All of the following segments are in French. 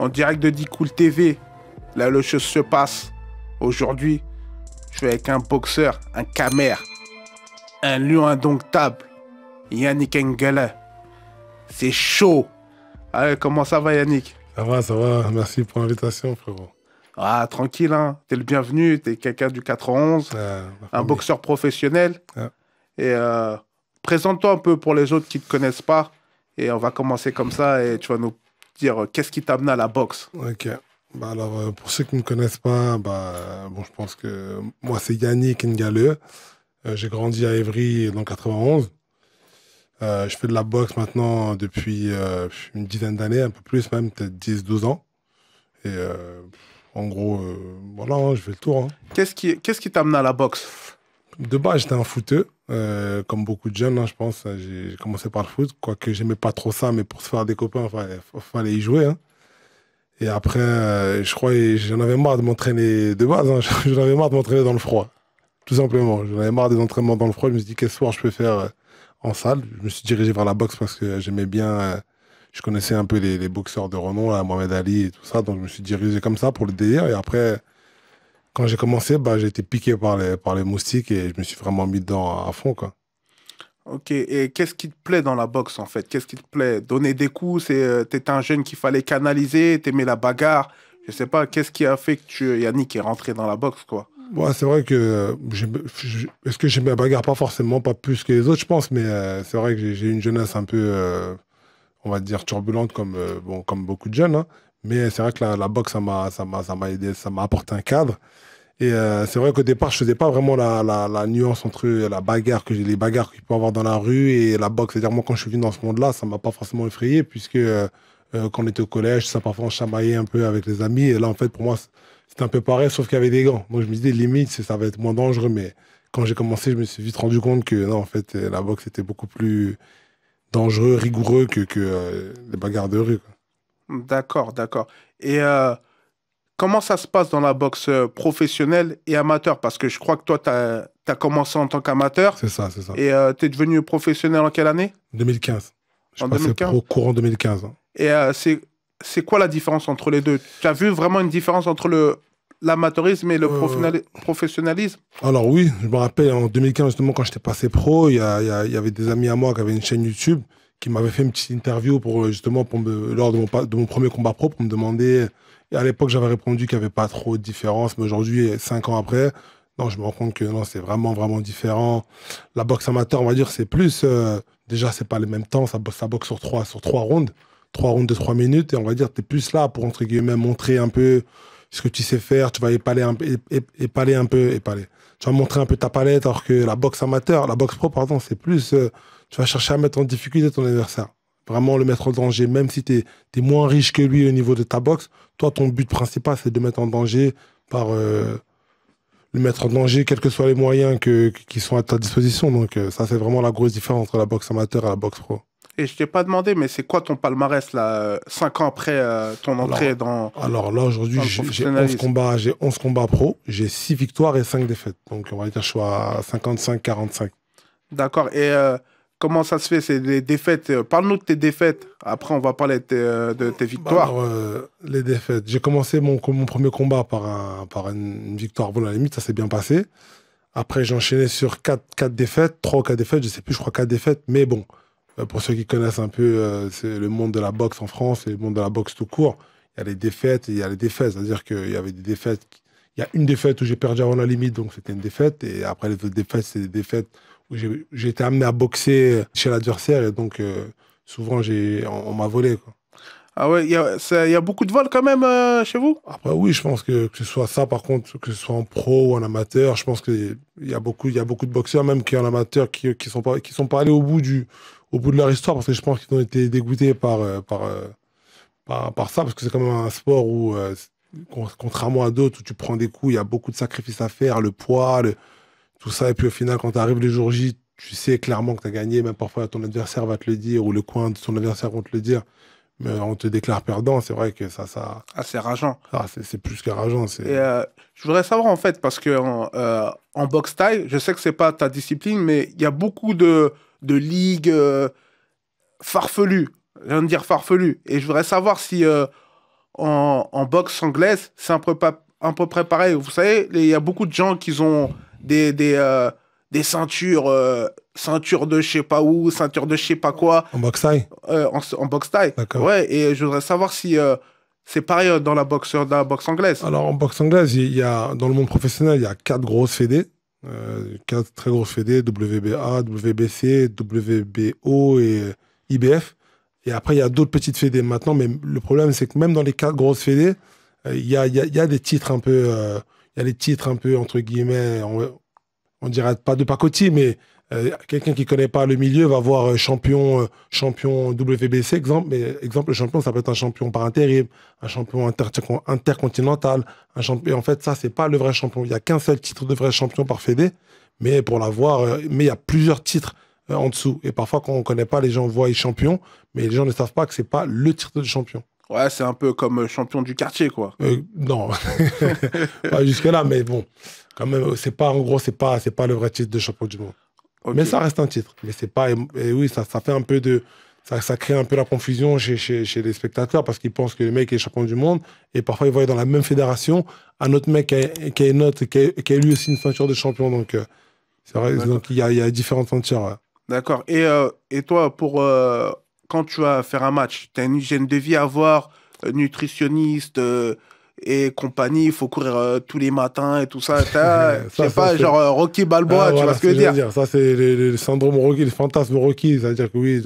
en direct de Dikoul TV. Là, le show se passe. Aujourd'hui, je suis avec un boxeur, un camère, un lion indomptable, Yannick Ngele. C'est chaud. Allez, comment ça va, Yannick? Ça va, ça va. Merci pour l'invitation, frérot. Ah, tranquille, hein. T'es le bienvenu. T'es quelqu'un du 91, un boxeur professionnel. Ah. Et présente-toi un peu pour les autres qui ne te connaissent pas. Et on va commencer comme ça et tu vas nous dire qu'est-ce qui t'a amené à la boxe. Ok. Bah alors, pour ceux qui ne me connaissent pas, bon, je pense que moi, c'est Yannick Ngele. J'ai grandi à Évry dans le 91. Je fais de la boxe maintenant depuis une dizaine d'années, un peu plus même, peut-être 10-12 ans. Et en gros, voilà, hein, je fais le tour. Hein. Qu'est-ce qui t'a amené à la boxe? De base, j'étais un footeux, comme beaucoup de jeunes, hein, je pense. J'ai commencé par le foot, quoique j'aimais pas trop ça, mais pour se faire des copains, fallait y jouer. Hein. Et après, je crois que j'en avais marre de m'entraîner de base. Hein, j'en avais marre de m'entraîner dans le froid, tout simplement. J'en avais marre des entraînements dans le froid. Je me suis dit, quel sport je peux faire en salle. Je me suis dirigé vers la boxe parce que j'aimais bien... je connaissais un peu les boxeurs de renom, là, Mohamed Ali et tout ça. Donc, je me suis dirigé comme ça pour le délire. Et après... Quand j'ai commencé, j'ai été piqué par les moustiques et je me suis vraiment mis dedans à fond, quoi. Ok, et qu'est-ce qui te plaît dans la boxe, en fait? Qu'est-ce qui te plaît? Donner des coups, t'étais un jeune qu'il fallait canaliser, t'aimais la bagarre. Je sais pas, qu'est-ce qui a fait que Yannick est rentré dans la boxe, quoi? Ouais, c'est vrai que... Est-ce que j'aimais la bagarre? Pas forcément, pas plus que les autres, je pense, mais c'est vrai que j'ai eu une jeunesse un peu, on va dire, turbulente, comme beaucoup de jeunes, hein. Mais c'est vrai que la boxe, ça m'a aidé, ça m'a apporté un cadre. Et c'est vrai qu'au départ, je faisais pas vraiment la nuance entre les bagarres qu'il peut y avoir dans la rue et la boxe. C'est-à-dire, moi, quand je suis venu dans ce monde-là, ça m'a pas forcément effrayé, puisque quand on était au collège, ça parfois on chamaillait un peu avec les amis. Et là, en fait, pour moi, c'était un peu pareil, sauf qu'il y avait des gants. Donc, je me disais, limite, ça va être moins dangereux. Mais quand j'ai commencé, je me suis vite rendu compte que non, en fait, la boxe était beaucoup plus dangereux, rigoureux que les bagarres de rue, quoi. D'accord, d'accord. Et comment ça se passe dans la boxe professionnelle et amateur? Parce que je crois que toi, tu as commencé en tant qu'amateur. C'est ça, c'est ça. Et tu es devenu professionnel en quelle année? 2015. Je En suis passé 2015? pro courant 2015. Hein. Et c'est quoi la différence entre les deux? Tu as vu vraiment une différence entre l'amateurisme et le professionnalisme? Alors oui, je me rappelle en 2015, justement, quand j'étais passé pro, il y avait des amis à moi qui avaient une chaîne YouTube qui m'avaient fait une petite interview lors de mon premier combat pro pour me demander... Et à l'époque, j'avais répondu qu'il n'y avait pas trop de différence, mais aujourd'hui, 5 ans après, non, je me rends compte que non, c'est vraiment, vraiment différent. La boxe amateur, on va dire, c'est plus... déjà, c'est pas les mêmes temps, ça boxe sur trois rounds. 3 rounds de 3 minutes, et on va dire, tu es plus là pour, entre guillemets, montrer un peu ce que tu sais faire, tu vas épaler un peu. Tu vas montrer un peu ta palette, alors que la boxe pro, pardon, c'est plus, tu vas chercher à mettre en difficulté ton adversaire. Vraiment le mettre en danger, même si tu es moins riche que lui au niveau de ta boxe. Toi, ton but principal, c'est de le mettre en danger par le mettre en danger, quels que soient les moyens qui sont à ta disposition. Donc ça, c'est vraiment la grosse différence entre la boxe amateur et la boxe pro. Et je t'ai pas demandé, mais c'est quoi ton palmarès, là, 5 ans après ton entrée dans... Alors là, aujourd'hui, j'ai 11 combats pro, j'ai 6 victoires et 5 défaites. Donc, on va dire que je suis à 55-45. D'accord. Et comment ça se fait? C'est des défaites. Parle-nous de tes défaites. Après, on va parler de tes victoires. Alors, les défaites. J'ai commencé mon premier combat par une victoire. Bon, à la limite, ça s'est bien passé. Après, j'ai enchaîné sur 4 défaites, 3 ou 4 défaites, je sais plus, je crois 4 défaites. Mais bon, pour ceux qui connaissent un peu c'est le monde de la boxe en France et le monde de la boxe tout court, il y a les défaites et il y a les défaites. C'est-à-dire qu'il y avait des défaites. Il y a une défaite où j'ai perdu avant la limite, donc c'était une défaite. Et après, les autres défaites, c'est des défaites où j'ai été amené à boxer chez l'adversaire. Et donc, souvent, on m'a volé, quoi. Ah ouais, il y a beaucoup de vols quand même chez vous? Après, oui, je pense que ce soit ça, par contre, que ce soit en pro ou en amateur, je pense qu'il y a beaucoup de boxeurs, même qui en amateur, qui sont pas allés au bout de leur histoire, parce que je pense qu'ils ont été dégoûtés par ça, parce que c'est quand même un sport où, contrairement à d'autres, où tu prends des coups, il y a beaucoup de sacrifices à faire, le poids, tout ça, et puis au final, quand tu arrives le jour J, tu sais clairement que tu as gagné, même parfois ton adversaire va te le dire, ou le coin de ton adversaire va te le dire. Mais on te déclare perdant, c'est vrai que ça... Ah, c'est rageant. Ah, c'est plus que rageant. Et je voudrais savoir, en fait, parce que en boxe thaï, je sais que c'est pas ta discipline, mais il y a beaucoup de ligues farfelues. Je viens de dire farfelues. Et je voudrais savoir si en boxe anglaise, c'est un peu près pareil. Vous savez, il y a beaucoup de gens qui ont des ceintures, ceintures de je sais pas où, ceintures de je sais pas quoi, En boxe thaï. en boxe thaï. D'accord. Ouais, et je voudrais savoir si c'est pareil dans la boxe anglaise. Alors, en boxe anglaise, il y a, dans le monde professionnel, il y a 4 grosses fédés. 4 très grosses fédés, WBA, WBC, WBO et IBF. Et après, il y a d'autres petites fédés maintenant. Mais le problème, c'est que même dans les 4 grosses fédés, il y a des titres un peu, il y a des titres un peu, entre guillemets, on dirait pas de pacotille, mais quelqu'un qui connaît pas le milieu va voir champion WBC, exemple. Mais exemple, le champion, ça peut être un champion par intérim, un champion intercontinental. Et en fait, ça, c'est pas le vrai champion. Il y a qu'un seul titre de vrai champion par fédé. Mais pour l'avoir, mais il y a plusieurs titres en dessous. Et parfois, quand on connaît pas, les gens voient champion, mais les gens ne savent pas que c'est pas le titre de champion. Ouais, c'est un peu comme champion du quartier, quoi. Non, pas jusque-là, mais bon, quand même, c'est pas, en gros, c'est pas le vrai titre de champion du monde. Ok. Mais ça reste un titre. Mais c'est pas, et oui, ça fait un peu de, ça crée un peu la confusion chez les spectateurs parce qu'ils pensent que le mec est champion du monde et parfois ils voient dans la même fédération un autre mec qui a lui aussi une ceinture de champion. Donc, c'est vrai, donc il y a différentes ceintures. Ouais. D'accord. Et toi, quand tu vas faire un match, tu as une hygiène de vie à avoir, nutritionniste et compagnie, il faut courir tous les matins et tout ça. Je sais pas, genre Rocky Balboa, tu vois ce que je veux dire? Ça, c'est le syndrome Rocky, le fantasme Rocky. C'est-à-dire que oui,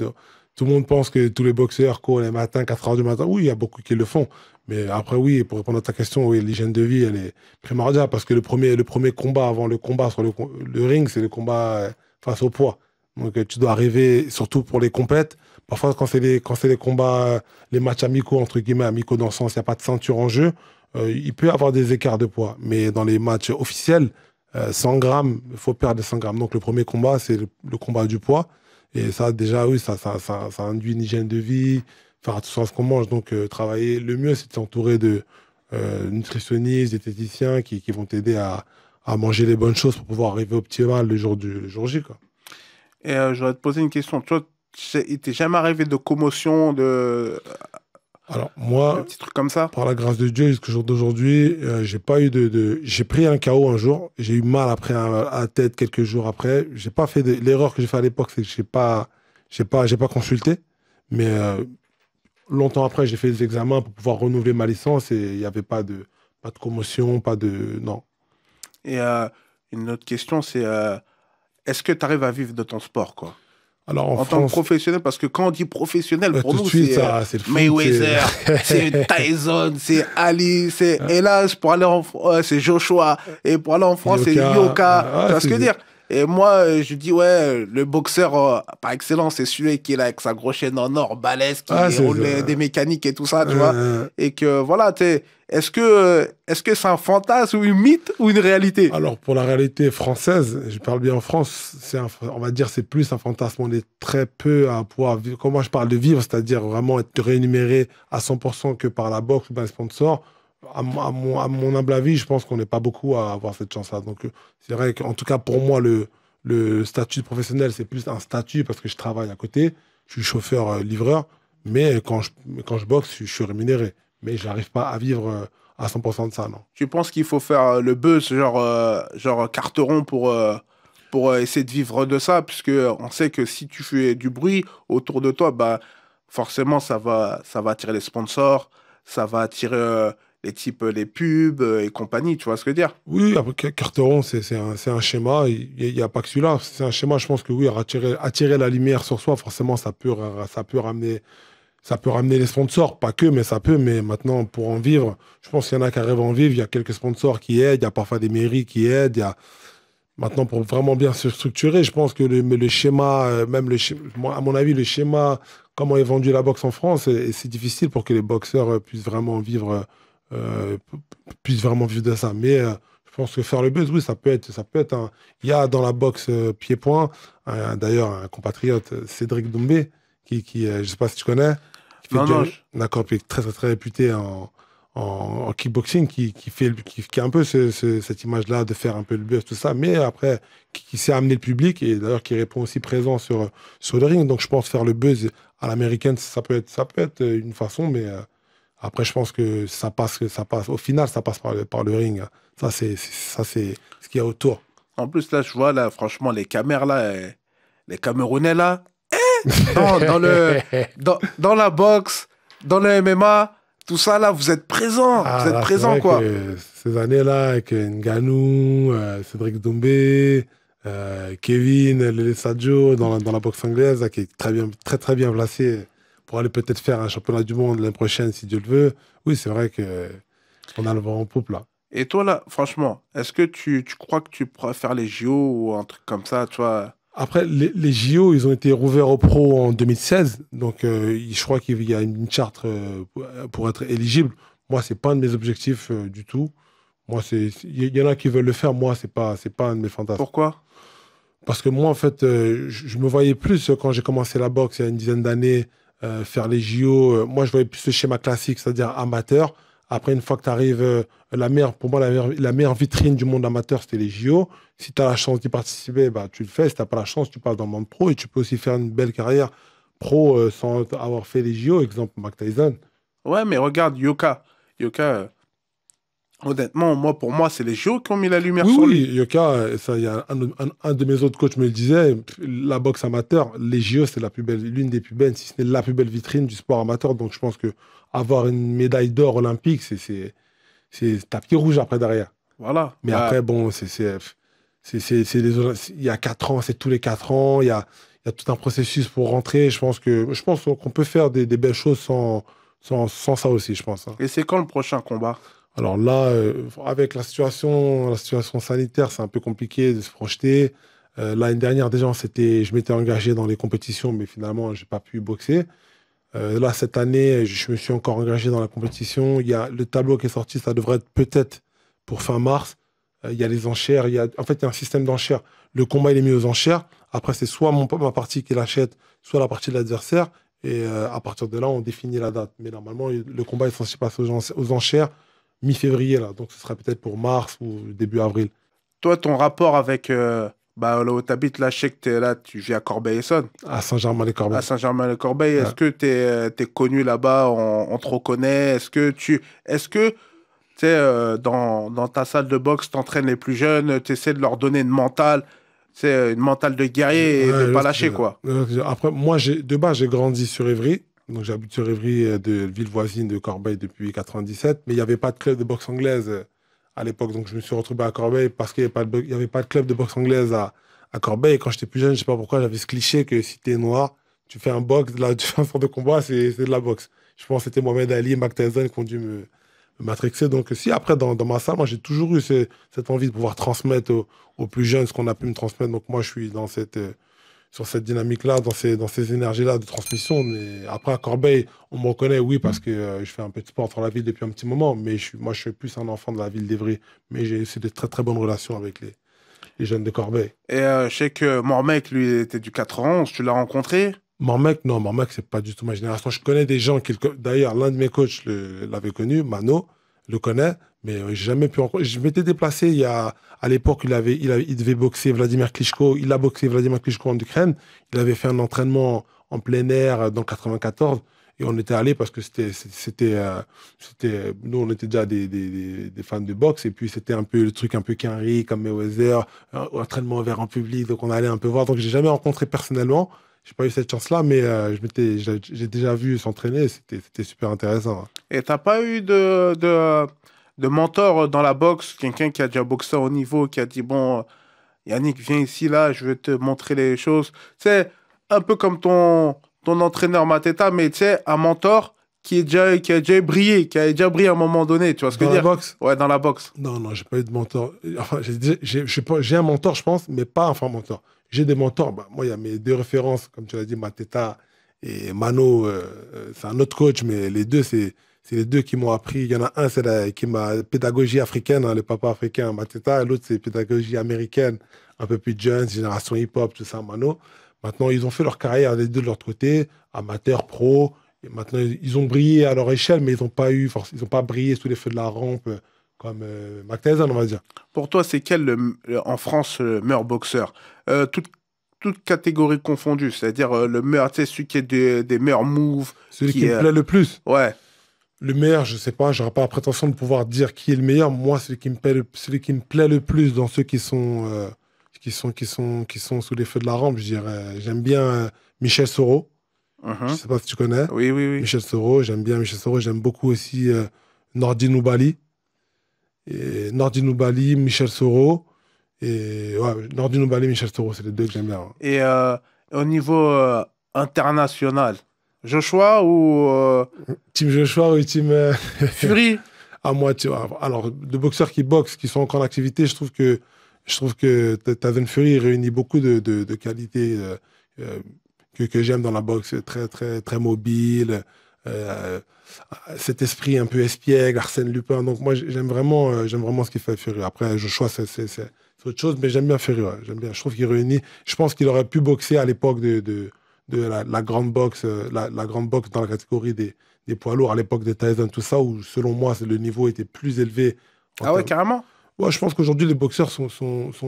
tout le monde pense que tous les boxeurs courent les matins, 4 heures du matin. Oui, il y a beaucoup qui le font. Mais après, oui, pour répondre à ta question, oui, l'hygiène de vie, elle est primordiale parce que le premier combat avant le combat sur le ring, c'est le combat face au poids. Donc, tu dois arriver, surtout pour les compètes. Parfois, quand c'est les combats, les matchs amicaux, entre guillemets, amicaux dans le sens, il n'y a pas de ceinture en jeu, il peut y avoir des écarts de poids. Mais dans les matchs officiels, 100 grammes, il faut perdre 100 grammes. Donc, le premier combat, c'est le combat du poids. Et ça, déjà, oui, ça induit une hygiène de vie, faire attention à ce qu'on mange. Donc, travailler, le mieux, c'est de s'entourer de nutritionnistes, diététiciens qui vont t'aider à manger les bonnes choses pour pouvoir arriver optimal le jour J, quoi. Et je voudrais te poser une question. Toi, il t'est jamais arrivé de commotion, Alors, de moi, petits trucs comme ça? par la grâce de Dieu, jusqu'au jour d'aujourd'hui, j'ai pas eu J'ai pris un KO un jour, j'ai eu mal après à la tête quelques jours après. J'ai pas fait l'erreur que j'ai fait à l'époque, c'est que j'ai pas consulté. Mais longtemps après, j'ai fait des examens pour pouvoir renouveler ma licence et il n'y avait pas de commotion, pas de... Non. Et une autre question, c'est est-ce que tu arrives à vivre de ton sport, quoi? Alors, En tant que professionnel, parce que quand on dit professionnel, pour tout de nous, suite, c'est le foot, Mayweather, c'est Tyson, c'est Ali, c'est hélas, pour aller c'est Joshua, et pour aller en France, c'est Yoka, tu vois ce que je veux dire? Et moi, je dis, ouais, le boxeur par excellence, c'est celui qui est là avec sa grosse chaîne en or, balèze, qui roule des mécaniques et tout ça, tu vois? Et que, voilà, est-ce que c'est un fantasme ou une mythe ou une réalité? Alors, pour la réalité française, je parle bien en France, on va dire c'est plus un fantasme. On est très peu à pouvoir vivre. Quand moi je parle de vivre, c'est-à-dire vraiment être rémunéré à 100% que par la boxe ou par un sponsor, à mon humble avis, je pense qu'on n'est pas beaucoup à avoir cette chance-là. Donc, c'est vrai qu'en tout cas, pour moi, le statut professionnel, c'est plus un statut parce que je travaille à côté. Je suis chauffeur-livreur, mais quand je boxe, je suis rémunéré. Mais je n'arrive pas à vivre à 100% de ça, non. Tu penses qu'il faut faire le buzz, genre carteron pour essayer de vivre de ça, puisque on sait que si tu fais du bruit autour de toi, bah forcément ça va attirer les sponsors, ça va attirer les pubs et compagnie, tu vois ce que je veux dire? Oui, après, Carteron, c'est un schéma. Il n'y a pas que celui-là. C'est un schéma, je pense que oui, attirer la lumière sur soi, forcément, ça peut ramener les sponsors. Pas que, mais ça peut. Mais maintenant, pour en vivre, je pense qu'il y en a qui arrivent à en vivre. Il y a quelques sponsors qui aident. Il y a parfois des mairies qui aident. Maintenant, pour vraiment bien se structurer, je pense que le schéma, à mon avis, le schéma, comment est vendue la boxe en France, c'est difficile pour que les boxeurs puissent vraiment vivre de ça. Mais je pense que faire le buzz, oui, ça peut être un... Il y a dans la boxe pied-point, d'ailleurs, un compatriote, Cédric Doumbé, je ne sais pas si tu connais, d'accord, puis très, très, très réputé en kickboxing, qui a un peu cette image-là de faire un peu le buzz, tout ça, mais après, qui sait amener le public, et d'ailleurs qui répond aussi présent sur le ring. Donc je pense faire le buzz à l'américaine, ça peut être une façon, mais Après, je pense que ça passe. Au final, ça passe par le ring, hein. Ça, c'est ce qu'il y a autour. En plus, là, je vois, là, franchement, les Camers, là, les Camerounais, là, dans dans la boxe, dans le MMA, tout ça, là, vous êtes présents. Ah, Vous êtes là, c'est présents, vrai quoi. que ces années-là, avec Ngannou, Cédric Doumbé, Kevin, Lele Sadio, dans la boxe anglaise, là, qui est très, très bien placé pour aller peut-être faire un championnat du monde l'année prochaine, si Dieu le veut. Oui, c'est vrai que on a le vent en poupe, là. Et toi, là, franchement, est-ce que tu crois que tu pourras faire les JO ou un truc comme ça, tu vois? Après, les JO, ils ont été rouverts aux pros en 2016. Donc, je crois qu'il y a une charte pour être éligible. Moi, c'est pas un de mes objectifs du tout. Moi, il y en a qui veulent le faire. Moi, c'est pas un de mes fantasmes. Pourquoi? Parce que moi, en fait, je me voyais plus quand j'ai commencé la boxe il y a une dizaine d'années, faire les JO. Moi, je voyais plus le schéma classique, c'est-à-dire amateur. Après, une fois que tu arrives, pour moi, la meilleure vitrine du monde amateur, c'était les JO. Si tu as la chance d'y participer, bah, tu le fais. Si tu n'as pas la chance, tu passes dans le monde pro et tu peux aussi faire une belle carrière pro sans avoir fait les JO. Exemple, Mike Tyson. Ouais, mais regarde, Yoka. Yoka, honnêtement, moi, pour moi, c'est les JO qui ont mis la lumière Oui, sur oui, lui. Yoka, ça, il y a un de mes autres coachs me le disait, la boxe amateur, les JO, c'est l'une des plus belles, si ce n'est la plus belle vitrine du sport amateur. Donc, je pense que avoir une médaille d'or olympique, c'est tapis rouge après derrière. Voilà. Mais Bah, après, bon, il y a 4 ans, c'est tous les 4 ans, il y a tout un processus pour rentrer. Je pense qu'on peut faire des belles choses sans ça aussi, je pense, hein. et c'est quand le prochain combat? Alors là, avec la situation sanitaire, c'est un peu compliqué de se projeter. L'année dernière, déjà, je m'étais engagé dans les compétitions, mais finalement, j'ai pas pu boxer. Là, cette année, je me suis encore engagé dans la compétition. Il y a le tableau qui est sorti, ça devrait être peut-être pour fin mars. Il y a les enchères. En fait, il y a un système d'enchères. Le combat, il est mis aux enchères. Après, c'est soit ma partie qui l'achète, soit la partie de l'adversaire. Et à partir de là, on définit la date. Mais normalement, le combat est censé passer aux enchères mi-février, là. Donc, ce sera peut-être pour mars ou début avril. Toi, ton rapport avec, bah, là où t'habites, là, je sais que t'es là, tu vis à Corbeil-Essonnes, À à Saint-Germain-les-Corbeilles. Saint-Germain-le-Corbeil. Ouais. Est-ce que t'es connu là-bas, on te reconnaît? Est-ce que, tu sais, dans ta salle de boxe, t'entraînes les plus jeunes, t'essaies de leur donner une mentale, c'est une mentale de guerrier et de Ouais, je vois pas ce que tu lâcher, veux dire. quoi. Je vois ce que tu veux dire. Après, moi, de base, j'ai grandi sur Évry. Donc, j'habite sur Évry, de ville voisine de Corbeil depuis 97. Mais il n'y avait pas de club de boxe anglaise à l'époque. Donc, je me suis retrouvé à Corbeil parce qu'il n'y avait pas il y avait pas de club de boxe anglaise à Corbeil. Et quand j'étais plus jeune, je ne sais pas pourquoi, j'avais ce cliché que si tu es noir, tu fais un boxe, là, tu fais un sport de combat, c'est de la boxe. Je pense que c'était Mohamed Ali et Mike Tyson qui ont dû me matrixer. Donc, si après, dans ma salle, moi, j'ai toujours eu cette envie de pouvoir transmettre aux plus jeunes ce qu'on a pu me transmettre. Donc, moi, je suis sur cette dynamique-là, dans ces énergies-là de transmission. Mais après, à Corbeil, on me reconnaît, oui, parce que je fais un peu de sport dans la ville depuis un petit moment. Mais moi, je suis plus un enfant de la ville d'Evry. Mais j'ai aussi de très, très bonnes relations avec les jeunes de Corbeil. Et je sais que mon mec, lui, était du 91, tu l'as rencontré? Mon mec, non, mon mec, c'est pas du tout ma génération. Je connais des gens d'ailleurs, l'un de mes coachs l'avait connu, Mano, le connaît, mais j'ai jamais pu rencontrer. Je m'étais déplacé à l'époque, il devait boxer Vladimir Klitschko. Il a boxé Vladimir Klitschko en Ukraine. Il avait fait un entraînement en plein air dans le 94. Et on était allés parce que nous, on était déjà des fans de boxe. Et puis, c'était un peu le truc un peu Kenry, comme Mayweather, entraînement ouvert en public. Donc, on allait un peu voir. Donc, j'ai jamais rencontré personnellement. J'ai pas eu cette chance-là, mais j'ai déjà vu s'entraîner. C'était super intéressant, hein. Et t'as pas eu de mentor dans la boxe, quelqu'un qui a déjà boxé au niveau, qui a dit, bon, Yannick, viens ici, là, je vais te montrer les choses. C'est un peu comme ton entraîneur Mateta, mais tu sais, un mentor qui a déjà brillé, qui a déjà brillé à un moment donné, tu vois ce que je Dans veux la dire? boxe? Ouais, dans la boxe. Non, non, j'ai pas eu de mentor. Enfin, je sais pas, j'ai un mentor, je pense, mais pas un mentor. J'ai des mentors. Bah, moi, il y a mes deux références, comme tu l'as dit, Mateta et Mano. C'est un autre coach, mais les deux, c'est les deux qui m'ont appris. Il y en a un, qui m'a pédagogie africaine, hein, le papa africain, Mateta, et l'autre, c'est pédagogie américaine, un peu plus jeune, génération hip-hop, tout ça, Mano. Maintenant, ils ont fait leur carrière, les deux de leur côté, amateur, pro. Et maintenant, ils ont brillé à leur échelle, mais ils ont pas brillé sous les feux de la rampe comme Mike Tyson, on va dire. Pour toi, c'est quel, en France, le meilleur boxeur? Toute, toute catégorie confondue, c'est-à-dire le meilleur, tu sais, celui qui a des meilleurs moves, Celui qui qui me est... plaît le plus. ouais. Le meilleur, je sais pas, j'aurais pas la prétention de pouvoir dire qui est le meilleur. Moi, celui qui me plaît le plus dans ceux qui sont sous les feux de la rampe, je dirais. J'aime bien Michel Soro. Je Mhm. sais pas si tu connais. Oui, oui, oui. Michel Soro, j'aime bien Michel Soro. J'aime beaucoup aussi Nordi Noubali. Et Nordi Noubali, Michel Soro. Et ouais, Nordi Noubali, Michel Soro, c'est les deux que j'aime bien. Et au niveau international, Joshua ou Team Joshua ou team Fury? à moi, tu vois. Alors, de boxeurs qui boxent, qui sont encore en activité, je trouve que Tyson Fury réunit beaucoup de qualités euh, que j'aime dans la boxe. Très, très, très mobile, euh, cet esprit un peu espiègle, Arsène Lupin. Donc, moi, j'aime vraiment ce qu'il fait Fury. Après, Joshua, c'est autre chose, mais j'aime bien Fury. Ouais. J'aime bien. Je trouve qu'il réunit. Je pense qu'il aurait pu boxer à l'époque de la grande boxe, la grande boxe dans la catégorie des poids lourds, à l'époque de Tyson, tout ça, où, selon moi, le niveau était plus élevé en Ah ouais, termes. carrément. Ouais, je pense qu'aujourd'hui, les boxeurs sont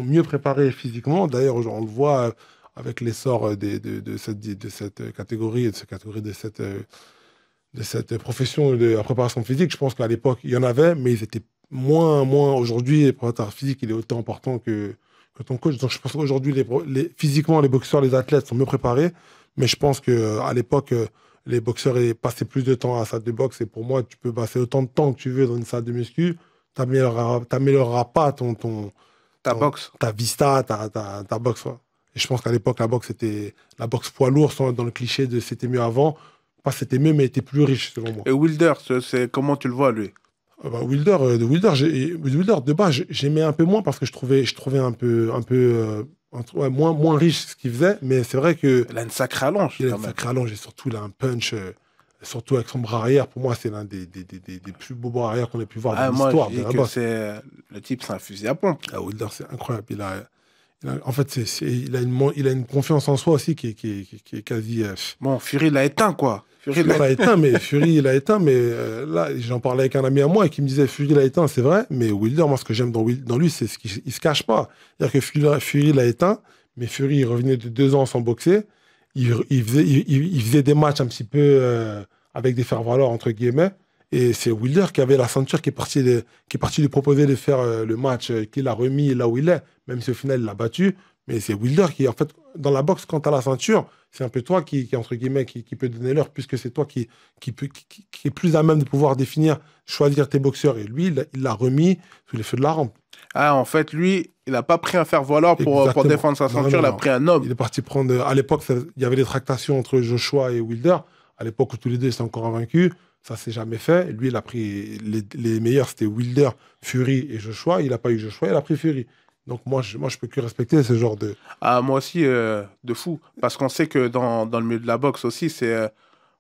mieux préparés physiquement. D'ailleurs, on le voit avec l'essor de cette catégorie, de cette profession de la préparation physique. Je pense qu'à l'époque, il y en avait, mais ils étaient moins. Aujourd'hui, le préparateur physique, il est autant important que ton coach. Donc, je pense qu'aujourd'hui, physiquement, les boxeurs, les athlètes sont mieux préparés. Mais je pense qu'à l'époque, les boxeurs passaient plus de temps à la salle de boxe. Et pour moi, tu peux passer autant de temps que tu veux dans une salle de muscu. T'amélioreras pas Ta boxe. ta vista, ta boxe. Ouais. Et je pense qu'à l'époque, la boxe poids lourd, sans être dans le cliché de c'était mieux avant. Pas c'était mieux, mais était plus riche, selon moi. Et Wilder, c'est comment tu le vois, lui? Wilder, de base, j'aimais un peu moins parce que je trouvais ouais, moins riche ce qu'il faisait. Mais c'est vrai que Il a une sacrée allonge, il a quand une même. sacrée allonge et surtout, il a un punch, surtout avec son bras arrière. Pour moi, c'est l'un des plus beaux bras arrière qu'on ait pu voir dans Ah, moi, je l'histoire de dis la que boxe. c'est... Le type, c'est un fusil à pompe. Ah, Wilder, c'est incroyable. En fait, il a une confiance en soi aussi qui est quasi. Bon, Fury l'a éteint, quoi. Fury Fury l'a... l'a éteint, mais là, j'en parlais avec un ami à moi qui me disait Fury l'a éteint, c'est vrai, mais Wilder, moi, ce que j'aime dans lui, c'est ce qu'il il se cache pas. C'est-à-dire que Fury l'a éteint, mais Fury, il revenait de 2 ans sans boxer. Il faisait des matchs un petit peu avec des faire-valoir, entre guillemets. Et c'est Wilder qui avait la ceinture qui est parti lui proposer de faire le match qu'il a remis là où il est, même si au final il l'a battu. Mais c'est Wilder qui, en fait, dans la boxe, quand tu as la ceinture, c'est un peu toi entre guillemets, qui peut donner l'heure, puisque c'est toi qui est plus à même de pouvoir définir, choisir tes boxeurs. Et lui, il l'a remis sous les feux de la rampe. Ah, en fait, lui, il n'a pas pris un faire-valoir pour Exactement. défendre sa Non, ceinture, non, il a non. pris un homme. Il est parti prendre. À l'époque, il y avait des tractations entre Joshua et Wilder. À l'époque où tous les deux étaient encore invaincus, ça s'est jamais fait. Lui, il a pris les meilleurs, c'était Wilder, Fury et Joshua. Il n'a pas eu Joshua, il a pris Fury. Donc moi, je peux que respecter ce genre de. Ah, moi aussi, de fou. Parce qu'on sait que dans le milieu de la boxe aussi, c'est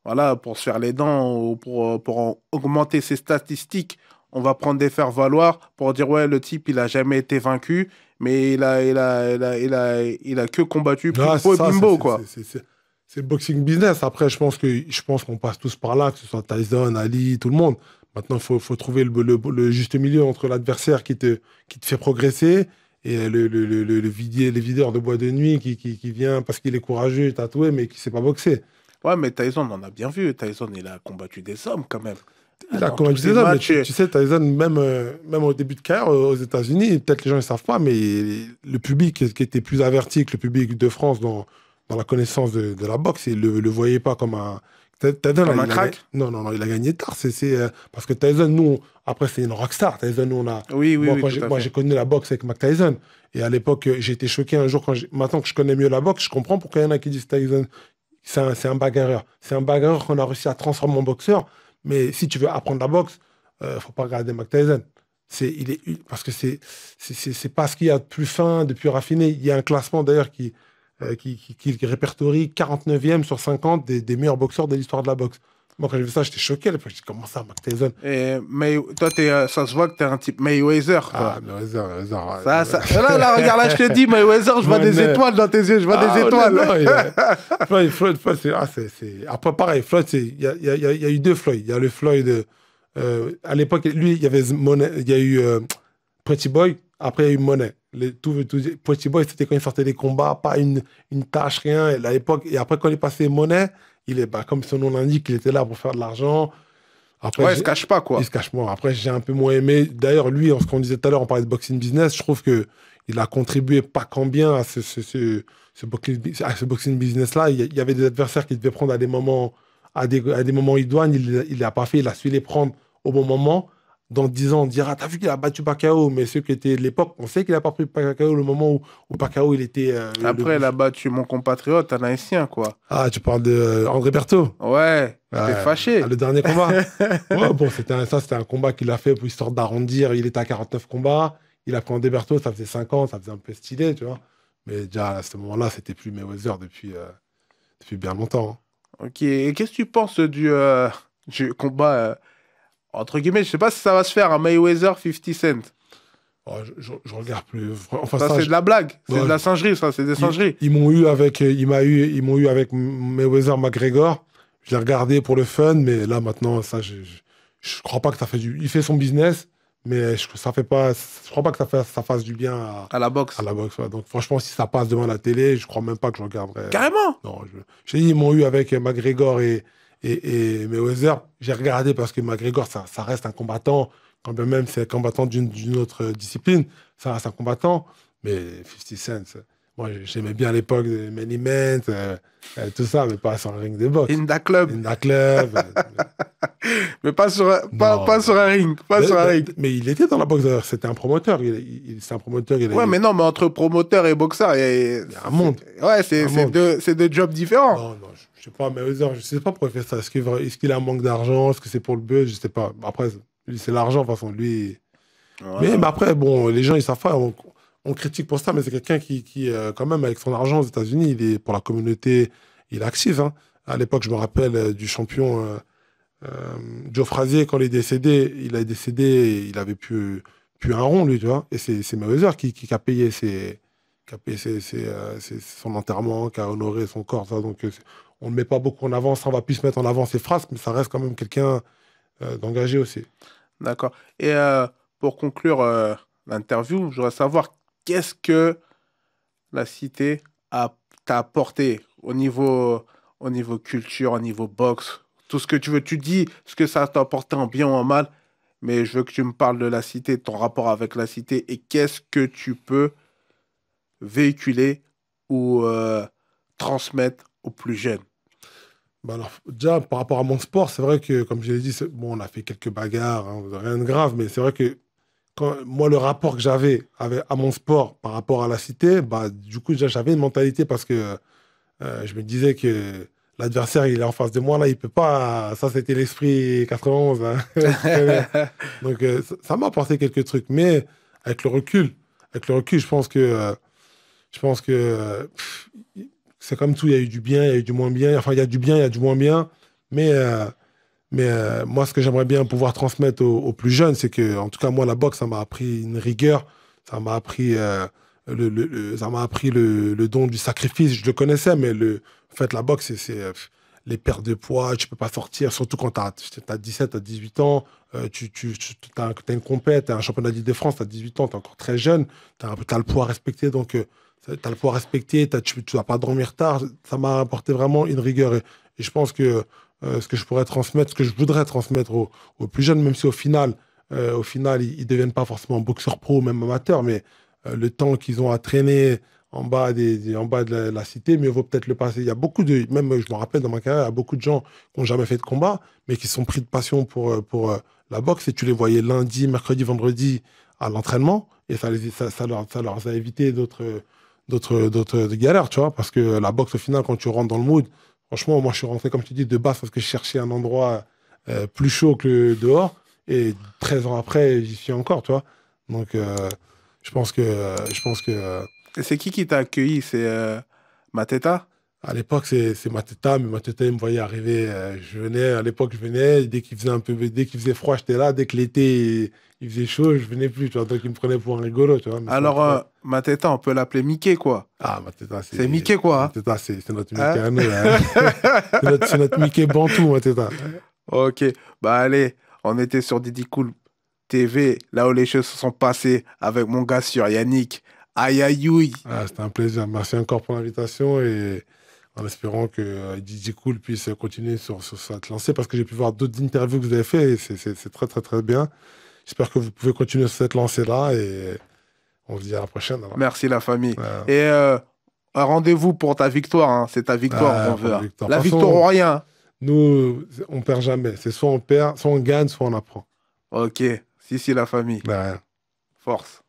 voilà, pour se faire les dents ou pour augmenter ses statistiques, on va prendre des faire-valoir pour dire, ouais, le type, il a jamais été vaincu, mais il a que combattu Ah, c'est Pipo et ça, Bimbo, quoi. c'est le boxing business. Après, je pense qu'on passe tous par là, que ce soit Tyson, Ali, tout le monde. Maintenant, il faut trouver le juste milieu entre l'adversaire qui te fait progresser et les videurs de bois de nuit qui vient parce qu'il est courageux, tatoué, mais qui ne sait pas boxer. Ouais, mais Tyson, on a bien vu. Tyson, il a combattu des hommes, quand même. Il a Dans tous combattu ses des hommes, mais matchs, tu sais, Tyson, même au début de carrière aux États-Unis, peut-être les gens ne savent pas, mais le public qui était plus averti que le public de France dans la connaissance de la boxe, il ne le voyait pas comme un. Tyson, comme un il a crack. Non, non, non, il a gagné tard. Parce que Tyson, nous, après, c'est une rockstar. Tyson, nous, Oui, oui, moi, oui, tout à moi, fait. j'ai connu la boxe avec Mike Tyson. Et à l'époque, j'ai été choqué un jour, maintenant que je connais mieux la boxe, je comprends pourquoi il y en a qui disent Tyson, c'est un bagarreur. C'est un bagarreur qu'on a réussi à transformer en boxeur. Mais si tu veux apprendre la boxe, faut pas regarder Mike Tyson. Parce que c'est pas ce qu'il y a de plus fin, de plus raffiné. Il y a un classement d'ailleurs qui répertorie 49e sur 50 des meilleurs boxeurs de l'histoire de la boxe. Moi, quand j'ai vu ça, j'étais choqué. À l'époque, je dis, comment ça, Mike Tyson? Toi, ça se voit que t'es un type Mayweather, quoi. Ah, mais Mayweather. Là, regarde, là, je te dis, Mayweather, je vois des étoiles dans tes yeux, je vois des étoiles. Non, Floyd, Après, pareil, Floyd, il y a eu deux Floyd. Il y a le Floyd. À l'époque, lui, il y avait Money, il y a eu Pretty Boy. Après, il y a eu Money. Pretty Boy, c'était quand il sortait des combats, pas une tâche, rien. Et à l'époque, et après, quand il est passé Money, comme son nom l'indique, il était là pour faire de l'argent. Après, Ouais, il se cache pas, quoi. il se cache moins. Après, j'ai un peu moins aimé. D'ailleurs, lui, ce qu'on disait tout à l'heure, on parlait de boxing business, je trouve que il a contribué pas qu'en bien à ce boxing business-là. Il y avait des adversaires qu'il devait prendre à des moments idoines. Il l'a pas fait. Il a su les prendre au bon moment. Dans 10 ans, on dira, t'as vu qu'il a battu Pacquiao, mais ceux qui étaient de l'époque, on sait qu'il a pas pris Pacquiao le moment où Pacquiao, il était... Après, il a battu mon compatriote, un haïtien, quoi. Ah, tu parles de André Berthaud. Ouais, j'étais fâché. Le dernier combat. Ouais, bon, c'était un combat qu'il a fait pour histoire d'arrondir. Il était à 49 combats. Il a pris André Berthaud, ça faisait 5 ans, ça faisait un peu stylé, tu vois. Mais déjà, à ce moment-là, c'était plus Mayweather depuis bien longtemps, hein. Ok, et qu'est-ce que tu penses du combat, entre guillemets, je sais pas si ça va se faire, un Mayweather 50 Cent. Oh, je regarde plus. Enfin, Ça, c'est de la blague, c'est ouais, de la singerie, ça, c'est des singeries. ils m'ont eu avec, ils m'ont eu avec Mayweather McGregor. Je l'ai regardé pour le fun, mais là, maintenant, ça, je crois pas que ça fait du. Il fait son business, mais ça fait pas. Je crois pas que ça fasse du bien À la boxe. à la boxe. Ouais. Donc, franchement, si ça passe devant la télé, je crois même pas que je regarderai. Carrément. Non, je t'ai dit, ils m'ont eu avec McGregor et Mayweather. J'ai regardé parce que McGregor, ça reste un combattant. Quand bien même c'est un combattant d'une autre discipline, ça reste un combattant. Mais 50 Cent, moi, j'aimais bien l'époque de Many Men, tout ça, mais pas sur un ring de boxe. Inda Club. Inda Club. Mais pas sur un ring. Pas sur un ring. Mais il était dans la boxe, d'ailleurs. C'était un promoteur. C'est un promoteur. Ouais, mais non, mais entre promoteur et boxeur, il y a un monde. Ouais, c'est deux jobs différents. Non, non, je sais pas, mais je sais pas pourquoi il fait ça. Est-ce qu'il a un manque d'argent? Est-ce que c'est pour le buzz? Je sais pas. Après, lui, c'est l'argent, de toute façon. Lui. Ouais. Mais après, bon, les gens, ils savent pas. On critique pour ça, mais c'est quelqu'un qui quand même, avec son argent aux États-Unis, il est pour la communauté, il est actif, hein. À l'époque, je me rappelle du champion Joe Frazier, quand il est décédé, il avait plus un rond, lui, tu vois. Et c'est Mayweather qui a payé son enterrement, qui a honoré son corps, ça. Donc, on ne le met pas beaucoup en avant. Ça, on va plus mettre en avant ses phrases, mais ça reste quand même quelqu'un d'engagé aussi. D'accord. Et pour conclure l'interview, je voudrais savoir qu'est-ce que la cité t'a apporté au niveau culture, au niveau boxe, tout ce que tu veux. Tu dis ce que ça t'a apporté en bien ou en mal, mais je veux que tu me parles de la cité, de ton rapport avec la cité et qu'est-ce que tu peux véhiculer ou transmettre aux plus jeunes. Bah alors, déjà, par rapport à mon sport, c'est vrai que, comme je l'ai dit, bon, on a fait quelques bagarres, hein, rien de grave, mais c'est vrai que moi, le rapport que j'avais à mon sport par rapport à la cité, bah, du coup, déjà, j'avais une mentalité parce que je me disais que l'adversaire, il est en face de moi, là, il peut pas. Ça, c'était l'esprit 91, hein. Donc, ça m'a apporté quelques trucs, mais avec le recul, je pense que c'est comme tout, il y a eu du bien, il y a eu du moins bien. Enfin, il y a du bien, il y a du moins bien. Mais, moi, ce que j'aimerais bien pouvoir transmettre aux plus jeunes, c'est que, en tout cas, moi, la boxe, ça m'a appris une rigueur, ça m'a appris, ça m'a appris le don du sacrifice. Je le connaissais, mais en fait, la boxe, c'est les pertes de poids, tu peux pas sortir, surtout quand tu as 17, à 18 ans, tu as une compète, tu as un championnat d'Île-de-France, tu as 18 ans, tu es encore très jeune, tu as le poids à respecter, donc tu as le poids à respecter, tu vas pas dormir tard. Ça m'a apporté vraiment une rigueur. Et je pense que ce que je pourrais transmettre, ce que je voudrais transmettre aux plus jeunes, même si au final, ils deviennent pas forcément boxeurs pro, même amateurs, mais le temps qu'ils ont à traîner en bas de la cité, mieux vaut peut-être le passer. Il y a beaucoup même je me rappelle dans ma carrière, il y a beaucoup de gens qui n'ont jamais fait de combat, mais qui sont pris de passion pour la boxe. Et tu les voyais lundi, mercredi, vendredi à l'entraînement, et ça leur a évité d'autres galères, tu vois, parce que la boxe, au final, quand tu rentres dans le mood, franchement, moi, je suis rentré, comme tu dis, de base parce que je cherchais un endroit plus chaud que dehors, et 13 ans après, j'y suis encore, tu vois. Donc, je pense que Et c'est qui t'a accueilli? C'est Mateta? à l'époque, c'est Mateta, mais Mateta, il me voyait arriver. À l'époque, je venais, dès qu'il faisait froid, j'étais là. Dès que l'été, il faisait chaud, je venais plus, tu vois. Donc, il me prenait pour un rigolo, tu vois. Mais Alors, Mateta, on peut l'appeler Mickey, quoi. Ah, Mateta, c'est Mickey, quoi. Hein? Mateta, c'est notre Mickey à nous, hein. c'est notre Mickey Bantou, Mateta. Ok, bah allez, on était sur Didi Cool TV, là où les choses se sont passées avec mon gars sur Yannick. Aïe aïe aïe. Ah, c'était un plaisir. Merci encore pour l'invitation et en espérant que DJ Cool puisse continuer sur cette lancée, parce que j'ai pu voir d'autres interviews que vous avez fait et c'est très, très, très bien. J'espère que vous pouvez continuer sur cette lancée-là et on se dit à la prochaine. Alors. Merci la famille. Et un rendez-vous pour ta victoire. Hein. C'est ta victoire qu'on veut. La victoire ou rien. Nous, on perd jamais. C'est soit on perd, soit on gagne, soit on apprend. Ok. Si, la famille. Ouais. Force.